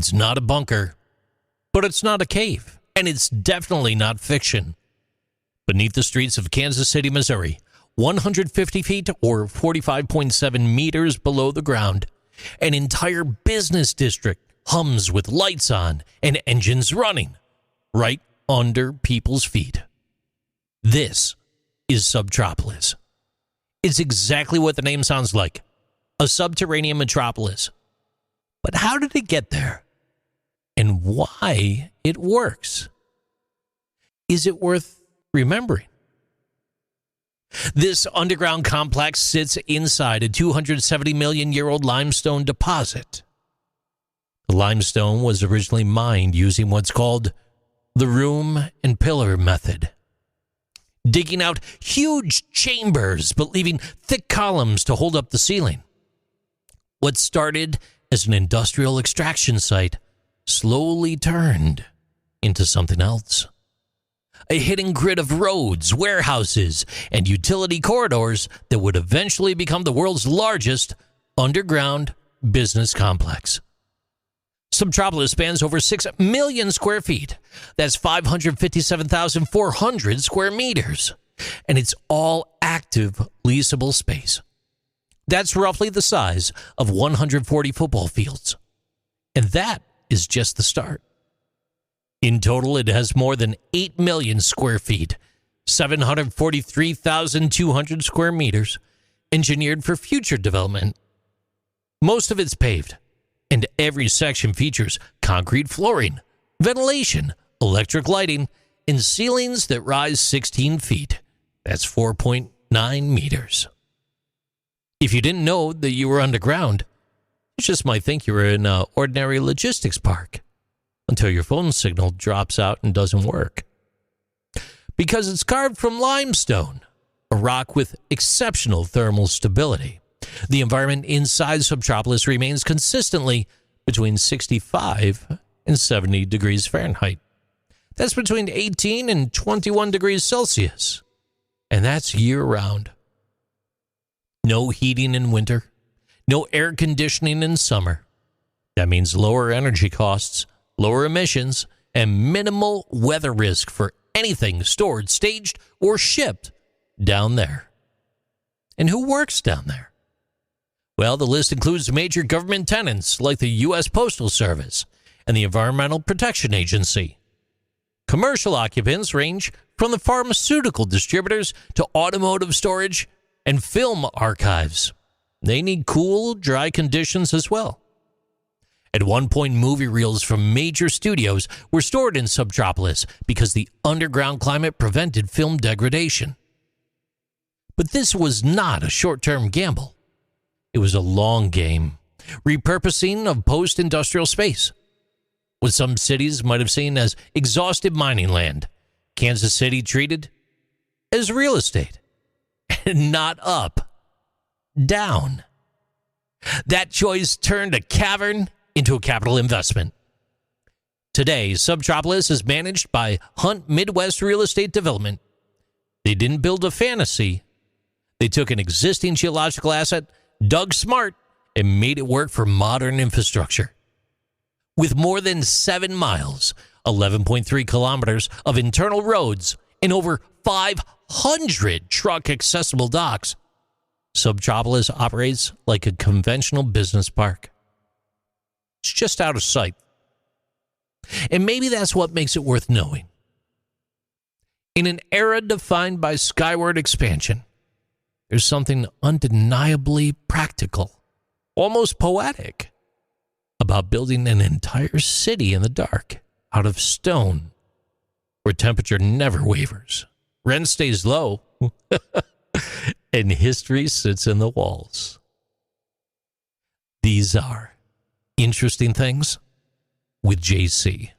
It's not a bunker, but it's not a cave, and it's definitely not fiction. Beneath the streets of Kansas City, Missouri, 150 feet or 45.7 meters below the ground, an entire business district hums with lights on and engines running right under people's feet. This is SubTropolis. It's exactly what the name sounds like, a subterranean metropolis. But how did it get there? And why it works? Is it worth remembering? This underground complex sits inside a 270 million year old limestone deposit. The limestone was originally mined using what's called the room and pillar method, digging out huge chambers but leaving thick columns to hold up the ceiling. What started as an industrial extraction site slowly turned into something else. A hidden grid of roads, warehouses, and utility corridors that would eventually become the world's largest underground business complex. SubTropolis spans over 6 million square feet. That's 557,400 square meters. And it's all active, leasable space. That's roughly the size of 140 football fields. And that is just the start. In total, it has more than 8 million square feet, 743,200 square meters, engineered for future development. Most of it's paved, and every section features concrete flooring, ventilation, electric lighting, and ceilings that rise 16 feet. That's 4.9 meters. If you didn't know that you were underground, you just might think you were in an ordinary logistics park until your phone signal drops out and doesn't work. Because it's carved from limestone, a rock with exceptional thermal stability. The environment inside SubTropolis remains consistently between 65 and 70 degrees Fahrenheit. That's between 18 and 21 degrees Celsius. And that's year-round. No heating in winter. No air conditioning in summer. That means lower energy costs, lower emissions, and minimal weather risk for anything stored, staged, or shipped down there. And who works down there? Well, the list includes major government tenants like the U.S. Postal Service and the Environmental Protection Agency. Commercial occupants range from the pharmaceutical distributors to automotive storage and film archives. They need cool, dry conditions as well. At one point, movie reels from major studios were stored in SubTropolis because the underground climate prevented film degradation. But this was not a short-term gamble. It was a long game, repurposing of post-industrial space. What some cities might have seen as exhausted mining land, Kansas City treated as real estate. And not up, down. That choice turned a cavern into a capital investment. Today, SubTropolis is managed by Hunt Midwest Real Estate Development. They didn't build a fantasy. They took an existing geological asset, dug smart, and made it work for modern infrastructure. With more than 7 miles, 11.3 kilometers of internal roads, and over 500 truck-accessible docks, SubTropolis operates like a conventional business park. It's just out of sight. And maybe that's what makes it worth knowing. In an era defined by skyward expansion, there's something undeniably practical, almost poetic, about building an entire city in the dark out of stone, where temperature never wavers, rent stays low, and history sits in the walls. These are Interesting Things with JC.